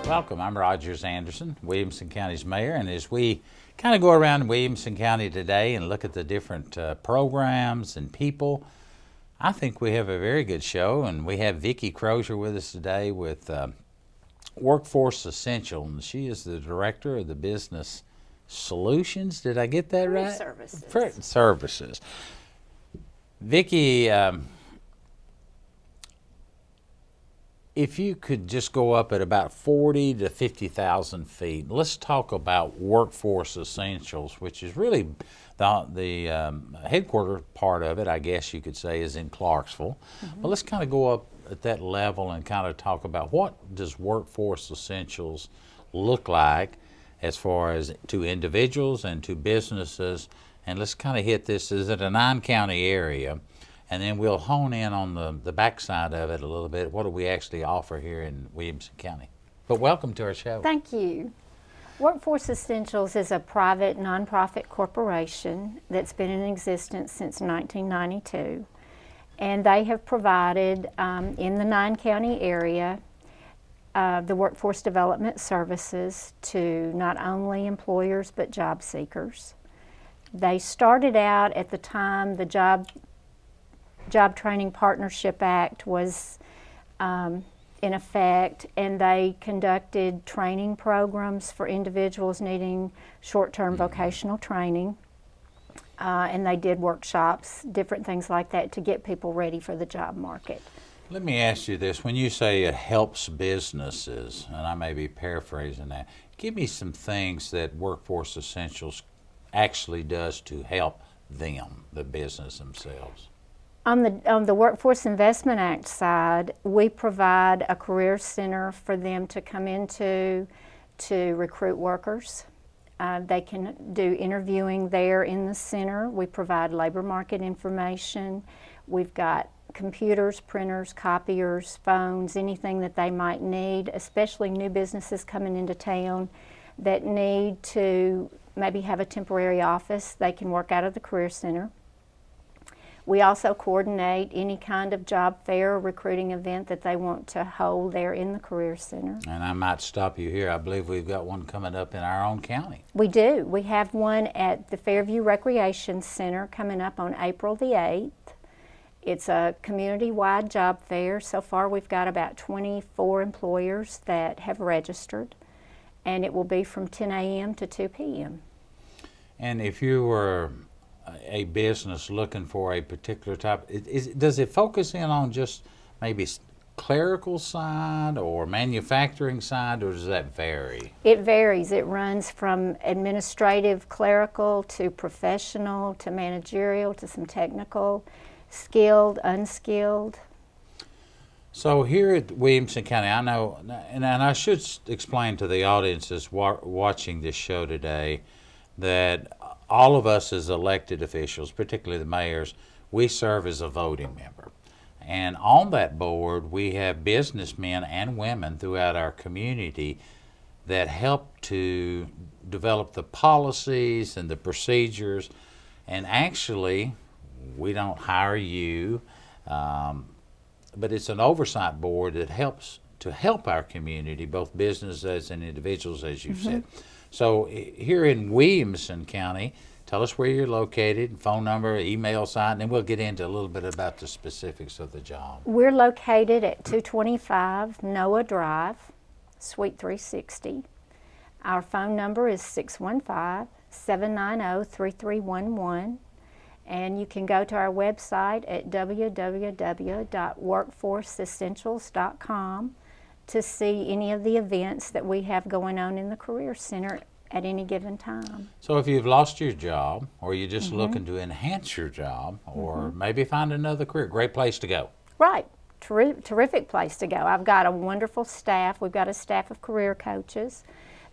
Welcome. I'm Rogers Anderson, Williamson County's mayor, and as we kind of go around Williamson County today and look at the different programs and people, I think we have a very good show, and we have Vicki Crosier with us today with Workforce Essential, and she is the director of the Business Solutions. Did I get that right? Services. Vicki, if you could just go up at about 40 to 50,000 feet, let's talk about Workforce Essentials, which is really the headquarters part of it, I guess you could say, is in Clarksville. Mm-hmm. But let's kind of go up at that level and kind of talk about what does Workforce Essentials look like as far as to individuals and to businesses. And let's kind of hit this. Is it a 9-county area? And then we'll hone in on the backside of it a little bit. What do we actually offer here in Williamson County? But welcome to our show. Thank you. Workforce Essentials is a private nonprofit corporation that's been in existence since 1992. And they have provided in the 9-county area the workforce development services to not only employers but job seekers. They started out at the time the Job Training Partnership Act was in effect, and they conducted training programs for individuals needing short-term vocational training, and they did workshops, different things like that to get people ready for the job market. Let me ask you this. When you say it helps businesses, and I may be paraphrasing that, give me some things that Workforce Essentials actually does to help them, the business themselves. On the Workforce Investment Act side, we provide a career center for them to come into to recruit workers. They can do interviewing there in the center. We provide labor market information. We've got computers, printers, copiers, phones, anything that they might need, especially new businesses coming into town that need to maybe have a temporary office. They can work out of the career center. We also coordinate any kind of job fair or recruiting event that they want to hold there in the Career Center. And I might stop you here. I believe we've got one coming up in our own county. We do. We have one at the Fairview Recreation Center coming up on April the 8th. It's a community-wide job fair. So far we've got about 24 employers that have registered, and it will be from 10 a.m. to 2 p.m. And if you were a business looking for a particular type, does it focus in on just maybe clerical side or manufacturing side, or does that vary? It varies. It runs from administrative, clerical, to professional, to managerial, to some technical, skilled, unskilled. So here at Williamson County, I know, and I should explain to the audiences watching this show today that all of us as elected officials, particularly the mayors, we serve as a voting member. And on that board, we have businessmen and women throughout our community that help to develop the policies and the procedures. And actually, we don't hire you, but it's an oversight board that helps to help our community, both businesses and individuals, as you've said. So here in Williamson County, tell us where you're located, phone number, email site, and then we'll get into a little bit about the specifics of the job. We're located at 225 Noah Drive, Suite 360. Our phone number is 615-790-3311. And you can go to our website at www.workforceessentials.com to see any of the events that we have going on in the Career Center at any given time. So if you've lost your job, or you're just looking to enhance your job, or maybe find another career, great place to go. Right. Terrific place to go. I've got a wonderful staff. We've got a staff of career coaches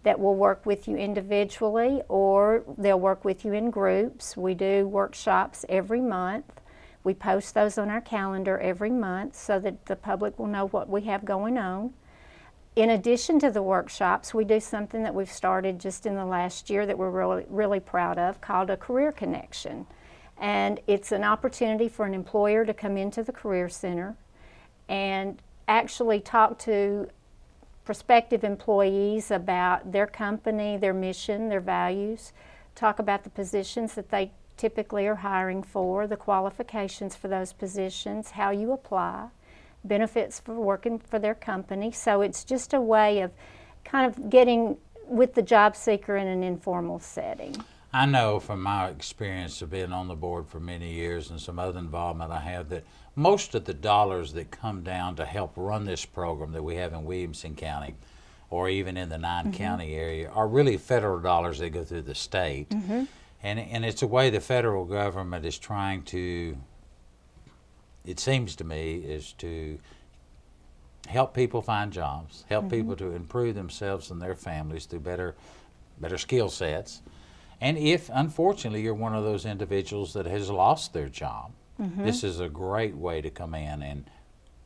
that will work with you individually, or they'll work with you in groups. We do workshops every month. We post those on our calendar every month so that the public will know what we have going on. In addition to the workshops, we do something that we've started just in the last year that we're really proud of, called a Career Connection. And it's an opportunity for an employer to come into the Career Center and actually talk to prospective employees about their company, their mission, their values, talk about the positions that they typically are hiring for, the qualifications for those positions, how you apply, benefits for working for their company. So it's just a way of kind of getting with the job seeker in an informal setting. I know from my experience of being on the board for many years and some other involvement I have that most of the dollars that come down to help run this program that we have in Williamson County or even in the 9-county area are really federal dollars that go through the state. And it's a way the federal government is trying to, it seems to me, is to help people find jobs, help people to improve themselves and their families through better skill sets. And if, unfortunately, you're one of those individuals that has lost their job, this is a great way to come in and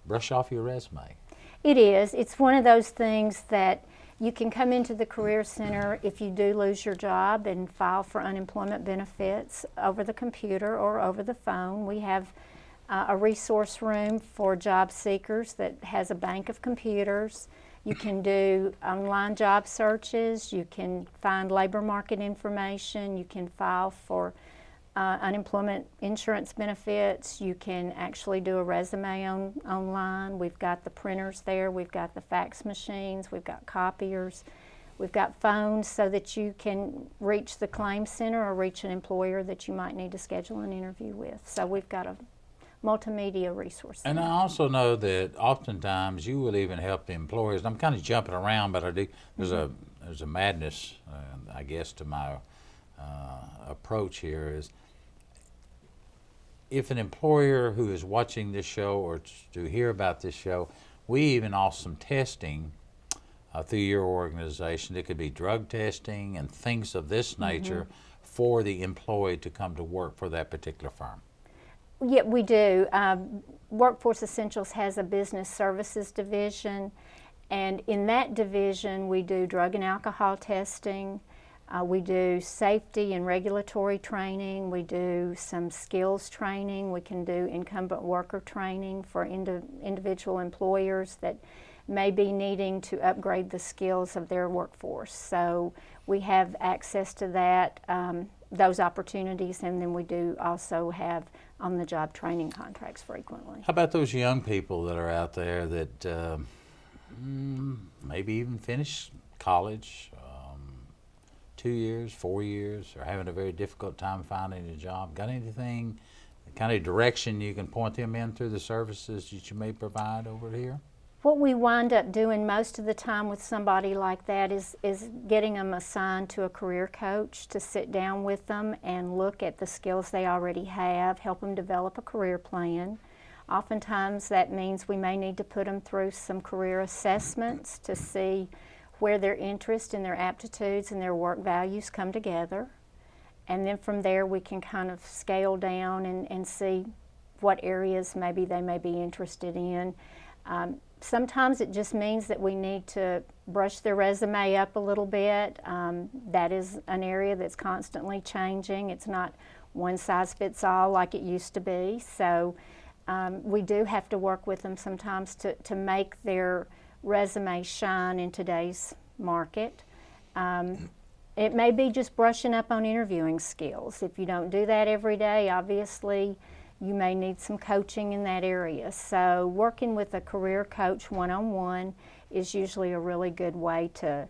brush off your resume. It is. It's one of those things that you can come into the Career Center if you do lose your job and file for unemployment benefits over the computer or over the phone. We have a resource room for job seekers that has a bank of computers. You can do online job searches. You can find labor market information. You can file for unemployment insurance benefits. You can actually do a resume online. We've got the printers there. We've got the fax machines. We've got copiers. We've got phones so that you can reach the claim center or reach an employer that you might need to schedule an interview with. So we've got a multimedia resource center. And I also know that oftentimes you will even help the employers. I'm kind of jumping around, but I do. There's a madness, I guess, to my approach here is if an employer who is watching this show or to hear about this show, we even offer some testing through your organization. It could be drug testing and things of this nature for the employee to come to work for that particular firm. Yeah, we do. Workforce Essentials has a business services division, and in that division we do drug and alcohol testing. We do safety and regulatory training. We do some skills training. We can do incumbent worker training for individual employers that may be needing to upgrade the skills of their workforce. So we have access to that, those opportunities, and then we do also have on-the-job training contracts frequently. How about those young people that are out there that maybe even finish college, 2 years, 4 years, are having a very difficult time finding a job? Got anything, kind of direction you can point them in through the services that you may provide over here? What we wind up doing most of the time with somebody like that is getting them assigned to a career coach to sit down with them and look at the skills they already have, help them develop a career plan. Oftentimes that means we may need to put them through some career assessments to see where their interest and their aptitudes and their work values come together. And then from there we can kind of scale down and see what areas maybe they may be interested in. Sometimes it just means that we need to brush their resume up a little bit. That is an area that's constantly changing. It's not one size fits all like it used to be. So we do have to work with them sometimes to make their resume shine in today's market. It may be just brushing up on interviewing skills. If you don't do that every day, obviously you may need some coaching in that area. So working with a career coach one-on-one is usually a really good way to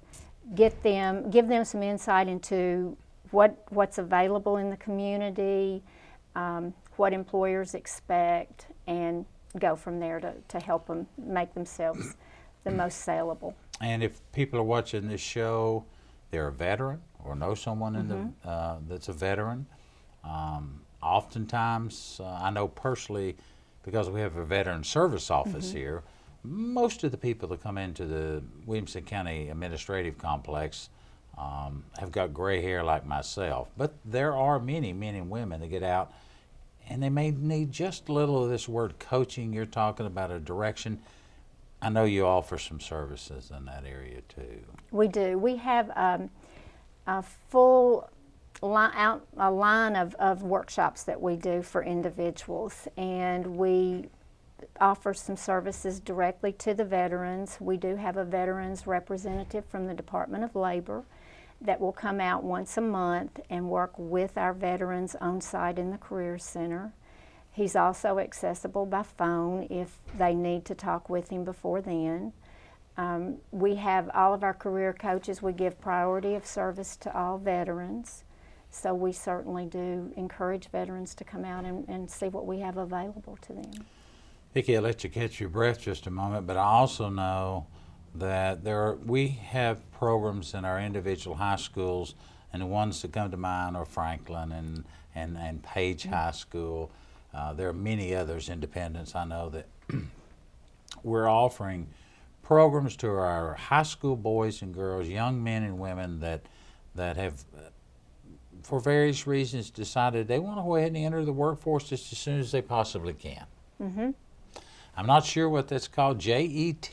give them some insight into what's available in the community, what employers expect, and go from there to help them make themselves the most saleable. And if people are watching this show, they're a veteran or know someone in the that's a veteran, oftentimes, I know personally, because we have a veteran service office here, most of the people that come into the Williamson County Administrative Complex have got gray hair like myself. But there are many men and women that get out and they may need just a little of this word coaching. You're talking about a direction. I know you offer some services in that area too. We do. We have a full line of workshops that we do for individuals, and we offers some services directly to the veterans. We do have a veterans representative from the Department of Labor that will come out once a month and work with our veterans on site in the Career Center. He's also accessible by phone if they need to talk with him before then. We have all of our career coaches. We give priority of service to all veterans. So we certainly do encourage veterans to come out and see what we have available to them. Vicki, I'll let you catch your breath just a moment, but I also know that we have programs in our individual high schools, and the ones that come to mind are Franklin and Page High School. There are many others, Independence, I know, that we're offering programs to our high school boys and girls, young men and women that have, for various reasons, decided they want to go ahead and enter the workforce just as soon as they possibly can. Mm-hmm. I'm not sure what that's called. JET? It's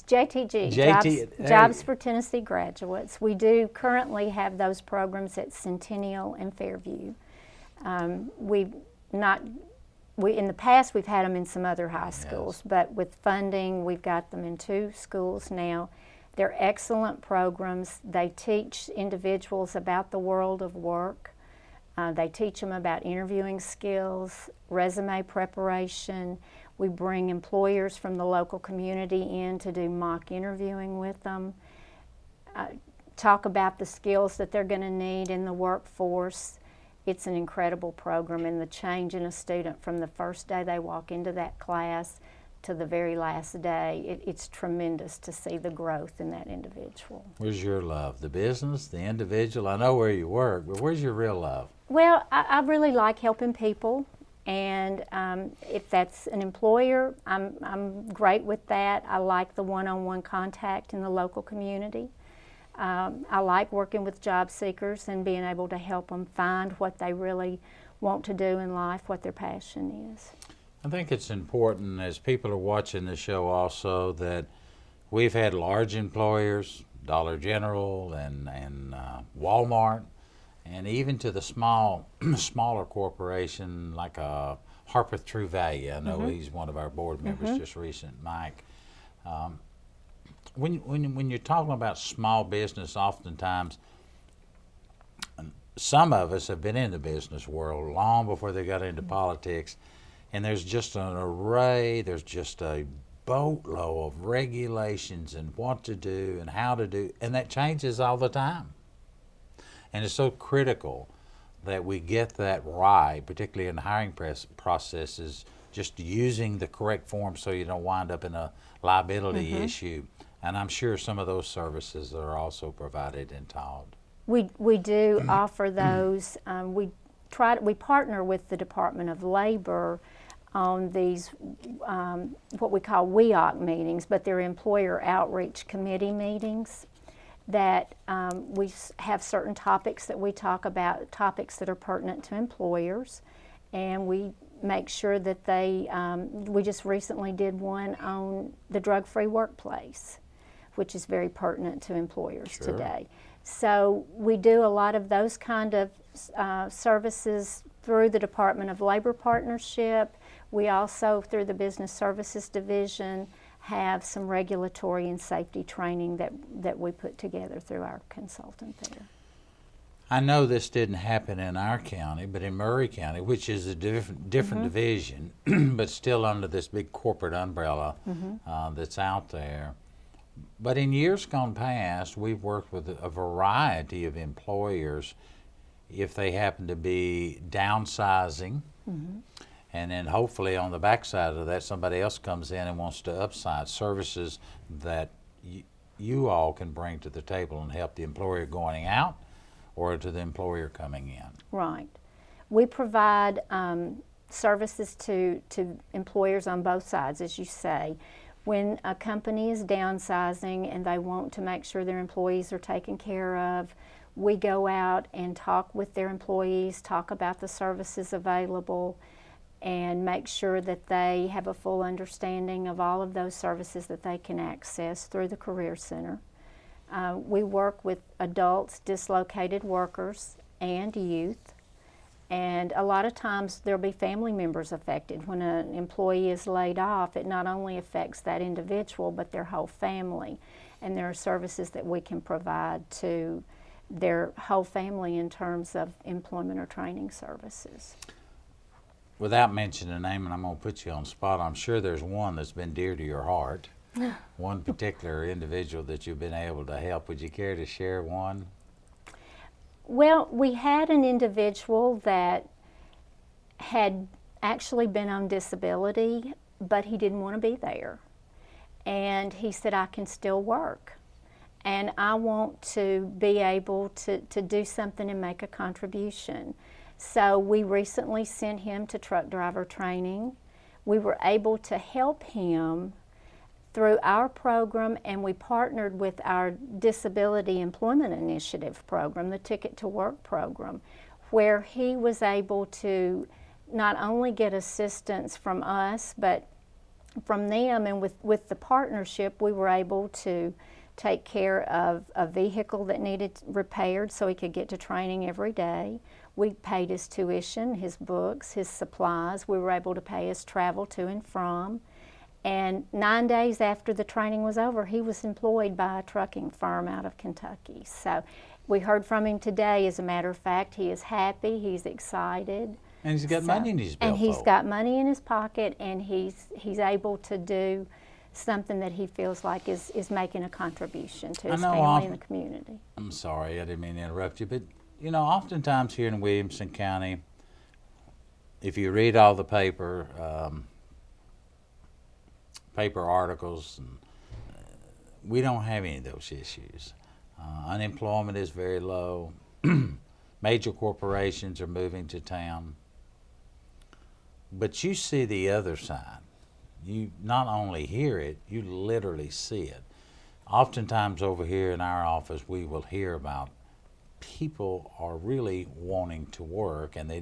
JTG, JT, Jobs for Tennessee Graduates. We do currently have those programs at Centennial and Fairview. In the past we've had them in some other high schools, but with funding we've got them in 2 schools now. They're excellent programs. They teach individuals about the world of work. They teach them about interviewing skills, resume preparation. We bring employers from the local community in to do mock interviewing with them. Talk about the skills that they're going to need in the workforce. It's an incredible program, and the change in a student from the first day they walk into that class to the very last day, it's tremendous to see the growth in that individual. Where's your love? The business, the individual? I know where you work, but where's your real love? Well, I really like helping people, and if that's an employer, I'm great with that. I like the one-on-one contact in the local community. I like working with job seekers and being able to help them find what they really want to do in life, what their passion is. I think it's important, as people are watching the show also, that we've had large employers, Dollar General and Walmart, and even to the smaller corporation like Harper True Value. I know he's one of our board members just recent, Mike. When you're talking about small business, oftentimes some of us have been in the business world long before they got into politics, and there's just an array, there's just a boatload of regulations and what to do and how to do, and that changes all the time. And it's so critical that we get that right, particularly in the hiring processes, just using the correct form so you don't wind up in a liability issue. And I'm sure some of those services are also provided and taught. We do offer those. We partner with the Department of Labor on these what we call WEOC meetings, but they're employer outreach committee meetings that we have certain topics that we talk about, topics that are pertinent to employers, and we make sure that we just recently did one on the drug-free workplace, which is very pertinent to employers today. So we do a lot of those kind of services through the Department of Labor partnership. We also, through the Business Services Division, have some regulatory and safety training that we put together through our consultant there. I know this didn't happen in our county, but in Murray County, which is a different division, but still under this big corporate umbrella that's out there. But in years gone past, we've worked with a variety of employers if they happen to be downsizing, and then hopefully on the backside of that, somebody else comes in and wants to upsize services that you all can bring to the table and help the employer going out or to the employer coming in. Right. We provide services to employers on both sides, as you say. When a company is downsizing and they want to make sure their employees are taken care of, we go out and talk with their employees, talk about the services available, and make sure that they have a full understanding of all of those services that they can access through the Career Center. We work with adults, dislocated workers, and youth. And a lot of times there'll be family members affected. When an employee is laid off, it not only affects that individual, but their whole family. And there are services that we can provide to their whole family in terms of employment or training services. Without mentioning a name, and I'm going to put you on the spot, I'm sure there's one that's been dear to your heart, one particular individual that you've been able to help. Would you care to share one? Well, we had an individual that had actually been on disability, but he didn't want to be there. And he said, I can still work. And I want to be able to do something and make a contribution. So we recently sent him to truck driver training. We were able to help him through our program, and we partnered with our Disability Employment Initiative program, the Ticket to Work program, where he was able to not only get assistance from us, but from them. And with the partnership, we were able to take care of a vehicle that needed repaired so he could get to training every day. We paid his tuition, his books, his supplies. We were able to pay his travel to and from. And 9 days after the training was over, he was employed by a trucking firm out of Kentucky. So we heard from him today. As a matter of fact, he is happy, he's excited. And he's got money in his billfold. And he's got money in his pocket, and he's able to do something that he feels like is making a contribution to his family and the community. I'm sorry, I didn't mean to interrupt you, but you know, oftentimes here in Williamson County, if you read all the paper articles, and we don't have any of those issues. Unemployment is very low. Major corporations are moving to town. But you see the other side. You not only hear it, you literally see it. Oftentimes over here in our office, we will hear about people are really wanting to work, and they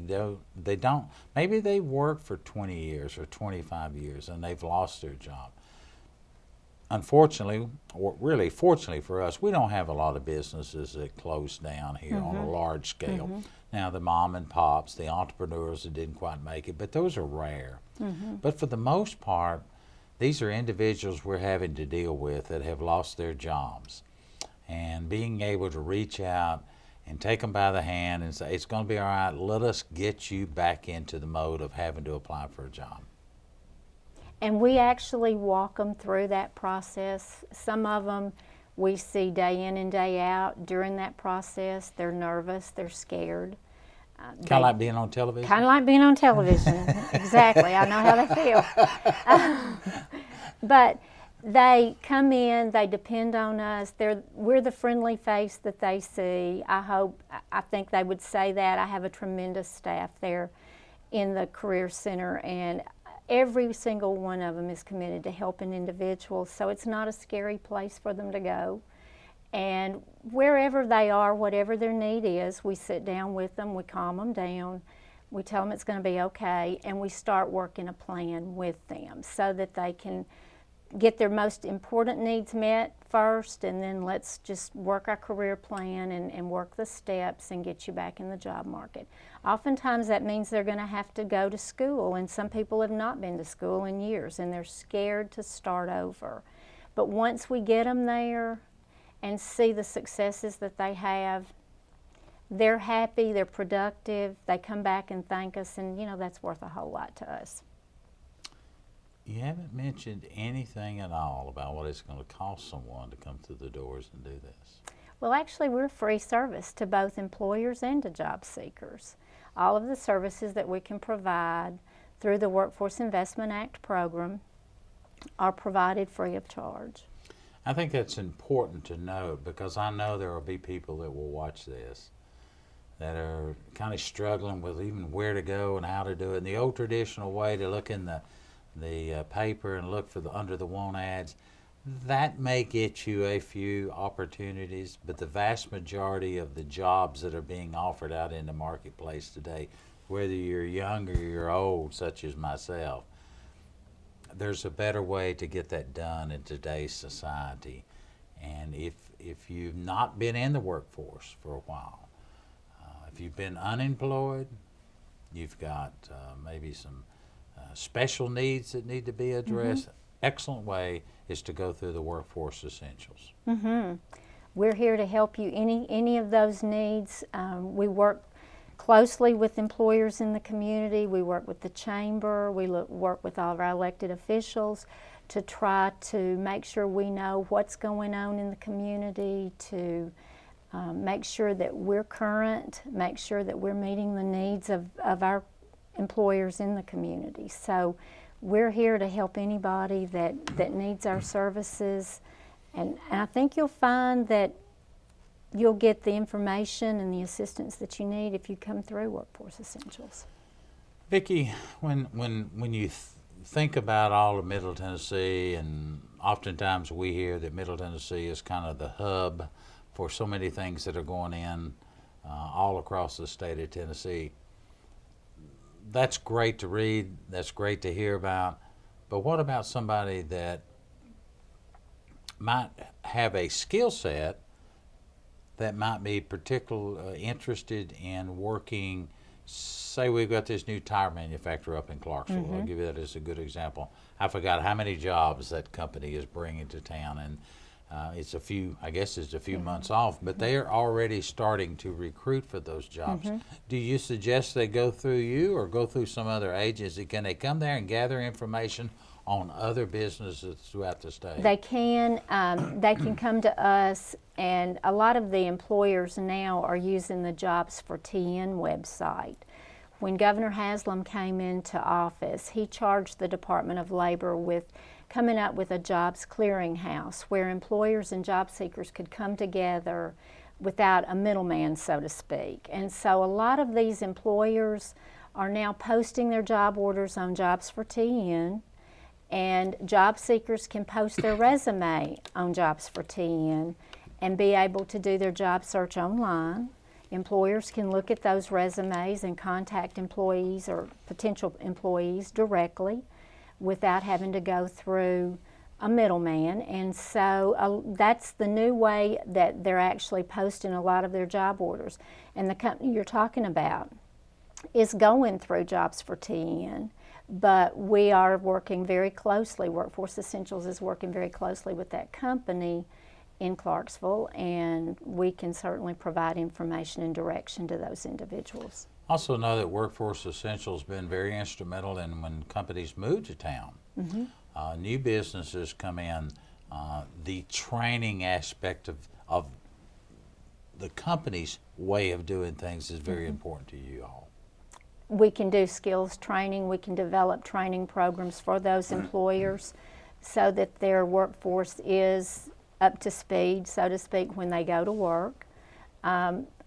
don't, maybe they work for 20 years or 25 years and they've lost their job. Unfortunately, or really fortunately for us, we don't have a lot of businesses that close down here on a large scale. Now the mom and pops, the entrepreneurs that didn't quite make it, but those are rare. But for the most part, these are individuals we're having to deal with that have lost their jobs. And being able to reach out and take them by the hand and say, it's going to be all right, let us get you back into the mode of having to apply for a job. And we actually walk them through that process. Some of them we see day in and day out. During that process, they're nervous, they're scared. Kind of like being on television? Kind of like being on television, exactly. I know how they feel. But they come in, they depend on us. We're the friendly face that they see. I think they would say that. I have a tremendous staff there in the Career Center, and every single one of them is committed to helping individuals, so it's not a scary place for them to go. And wherever they are, whatever their need is, we sit down with them, we calm them down, we tell them it's going to be okay, and we start working a plan with them so that they can get their most important needs met first, and then let's just work our career plan and work the steps and get you back in the job market. Oftentimes that means they're going to have to go to school, and some people have not been to school in years and they're scared to start over. But once we get them there and see the successes that they have, they're happy, they're productive, they come back and thank us, and you know, that's worth a whole lot to us. You haven't mentioned anything at all about what it's going to cost someone to come through the doors and do this. Well, actually, we're a free service to both employers and to job seekers. All of the services that we can provide through the Workforce Investment Act program are provided free of charge. I think that's important to note, because I know there will be people that will watch this that are kind of struggling with even where to go and how to do it. And the old traditional way to look in the paper and look for the under the want ads, that may get you a few opportunities, but the vast majority of the jobs that are being offered out in the marketplace today, whether you're young or you're old, such as myself, there's a better way to get that done in today's society. And if you've not been in the workforce for a while, if you've been unemployed, you've got maybe some special needs that need to be addressed. Excellent way is to go through the Workforce Essentials. We're here to help you any of those needs. We work closely with employers in the community. We work with the chamber. We work with all of our elected officials to try to make sure we know what's going on in the community, to make sure that we're current, make sure that we're meeting the needs of our employers in the community. So we're here to help anybody that needs our services. And I think you'll find that you'll get the information and the assistance that you need if you come through Workforce Essentials. Vicki, when you think about all of Middle Tennessee, and oftentimes we hear that Middle Tennessee is kind of the hub for so many things that are going in all across the state of Tennessee. That's great to read, that's great to hear about, but what about somebody that might have a skill set that might be particularly interested in working? Say we've got this new tire manufacturer up in Clarksville. I'll give you that as a good example. I forgot how many jobs that company is bringing to town, and it's a few months off, but they are already starting to recruit for those jobs. Do you suggest they go through you or go through some other agency? Can they come there and gather information on other businesses throughout the state? They can come to us, and a lot of the employers now are using the Jobs for TN website. When Governor Haslam came into office, he charged the Department of Labor with coming up with a jobs clearinghouse where employers and job seekers could come together without a middleman, so to speak. And so a lot of these employers are now posting their job orders on Jobs for TN, and job seekers can post their resume on Jobs for TN and be able to do their job search online. Employers can look at those resumes and contact employees or potential employees directly without having to go through a middleman. And so that's the new way that they're actually posting a lot of their job orders. And the company you're talking about is going through Jobs for TN, but we are working very closely. Workforce Essentials is working very closely with that company in Clarksville, and we can certainly provide information and direction to those individuals. Also know that Workforce Essentials has been very instrumental in when companies move to town. New businesses come in, the training aspect of the company's way of doing things is very important to you all. We can do skills training, we can develop training programs for those employers so that their workforce is up to speed, so to speak, when they go to work.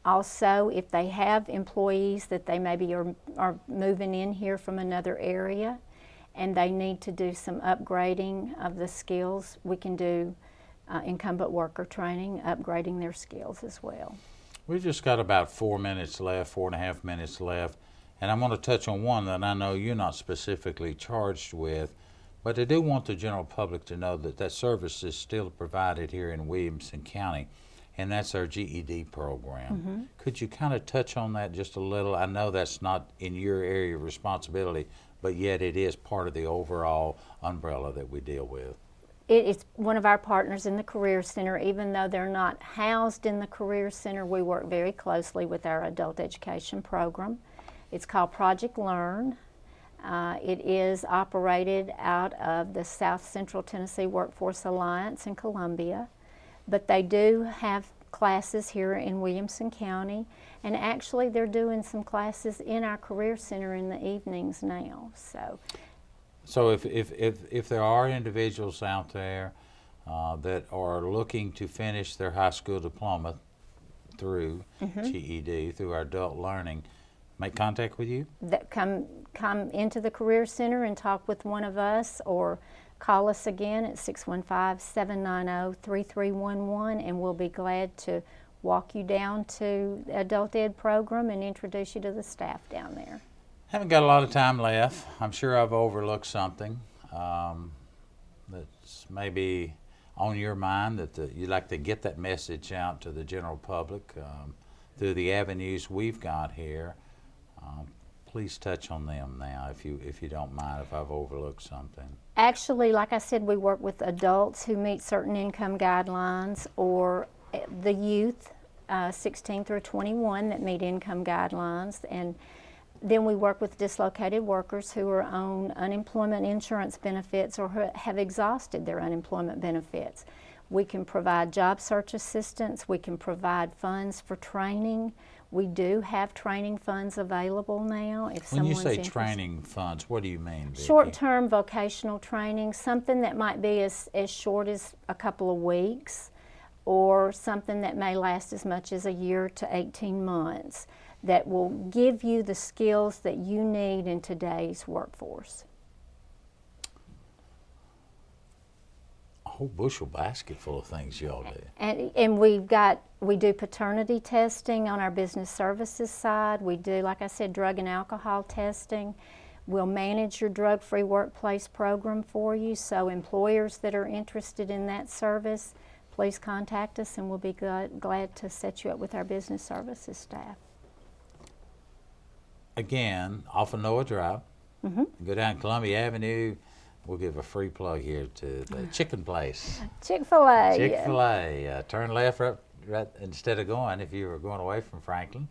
Also, if they have employees that they maybe are moving in here from another area and they need to do some upgrading of the skills, we can do incumbent worker training, upgrading their skills as well. We've just got about 4 minutes left, 4.5 minutes left, and I'm going to touch on one that I know you're not specifically charged with, but I do want the general public to know that that service is still provided here in Williamson County, and that's our GED program. Could you kind of touch on that just a little? I know that's not in your area of responsibility, but yet it is part of the overall umbrella that we deal with. It's one of our partners in the Career Center. Even though they're not housed in the Career Center, we work very closely with our adult education program. It's called Project Learn. It is operated out of the South Central Tennessee Workforce Alliance in Columbia, but they do have classes here in Williamson County, and actually they're doing some classes in our Career Center in the evenings now. So if there are individuals out there that are looking to finish their high school diploma through GED, through our adult learning, make contact with you? That come into the Career Center and talk with one of us, or call us again at 615-790-3311, and we'll be glad to walk you down to the adult ed program and introduce you to the staff down there. Haven't got a lot of time left. I'm sure I've overlooked something that's maybe on your mind that you'd like to get that message out to the general public through the avenues we've got here. please touch on them now, if you don't mind, if I've overlooked something. Actually, like I said, we work with adults who meet certain income guidelines, or the youth, 16 through 21, that meet income guidelines. And then we work with dislocated workers who are on unemployment insurance benefits or who have exhausted their unemployment benefits. We can provide job search assistance. We can provide funds for training. We do have training funds available now if When you someone's say interested. training funds, what do you mean, Vicki? Short-term vocational training, something that might be as short as a couple of weeks, or something that may last as much as a year to 18 months, that will give you the skills that you need in today's workforce. A whole bushel basket full of things y'all do. And we do paternity testing on our business services side. We do, like I said, drug and alcohol testing. We'll manage your drug-free workplace program for you, so employers that are interested in that service, please contact us and we'll be glad to set you up with our business services staff. Again, off of Noah Drive, go down Columbia Avenue. We'll give a free plug here to the chicken place. Chick-fil-A. Chick-fil-A. Turn left right instead of going, if you were going away from Franklin,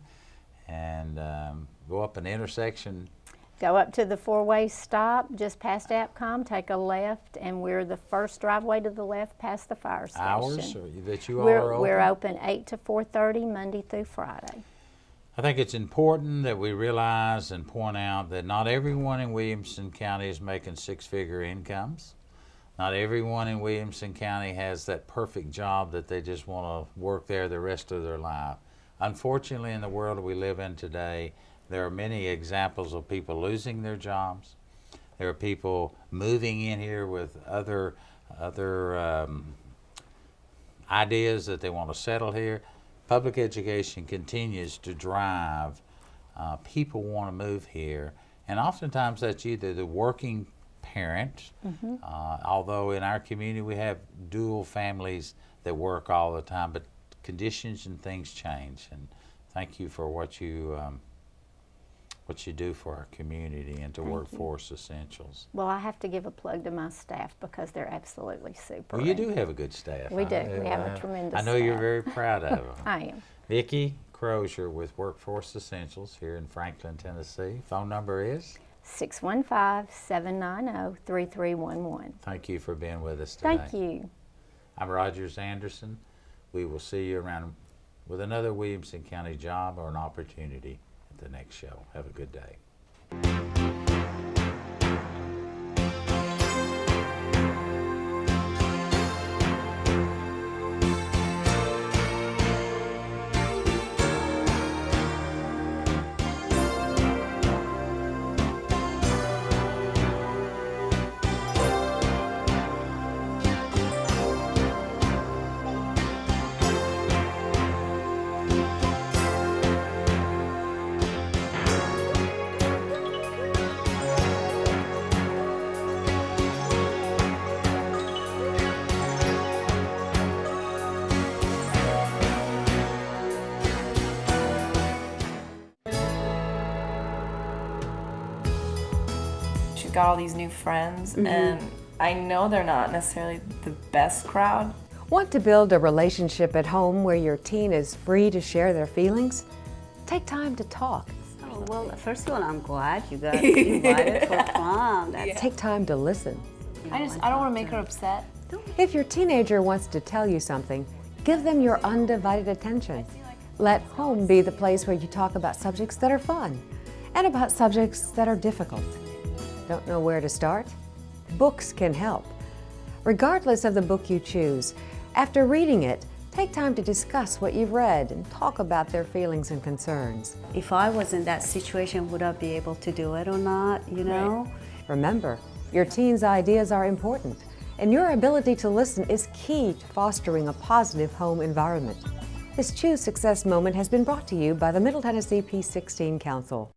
and go up an intersection. Go up to the four-way stop just past APCOM, take a left, and we're the first driveway to the left past the fire station. Hours that you all are open? We're open 8 to 4:30, Monday through Friday. I think it's important that we realize and point out that not everyone in Williamson County is making six-figure incomes. Not everyone in Williamson County has that perfect job that they just want to work there the rest of their life. Unfortunately, in the world we live in today, there are many examples of people losing their jobs. There are people moving in here with other ideas that they want to settle here. Public education continues to drive people want to move here, and oftentimes that's either the working parent, although in our community we have dual families that work all the time, but conditions and things change. And thank you for what you do for our community and to Workforce Essentials. Well, I have to give a plug to my staff because they're absolutely super. Well, you do have a good staff. We do. We have a tremendous I know staff. you're very proud of them. I am. Vicki Crosier with Workforce Essentials here in Franklin, Tennessee. Phone number is? 615-790-3311. Thank you for being with us today. Thank you. I'm Rogers Anderson. We will see you around with another Williamson County job or an opportunity at the next show. Have a good day. She's got all these new friends, and I know they're not necessarily the best crowd. Want to build a relationship at home where your teen is free to share their feelings? Take time to talk. Oh, well, first of all, I'm glad you got invited for prom. Take time to listen. I don't want to make her upset. If your teenager wants to tell you something, give them your undivided attention. Let home be the place where you talk about subjects that are fun and about subjects that are difficult. Don't know where to start? Books can help. Regardless of the book you choose, after reading it, take time to discuss what you've read and talk about their feelings and concerns. If I was in that situation, would I be able to do it or not, you know? Remember, your teen's ideas are important, and your ability to listen is key to fostering a positive home environment. This Choose Success moment has been brought to you by the Middle Tennessee P16 Council.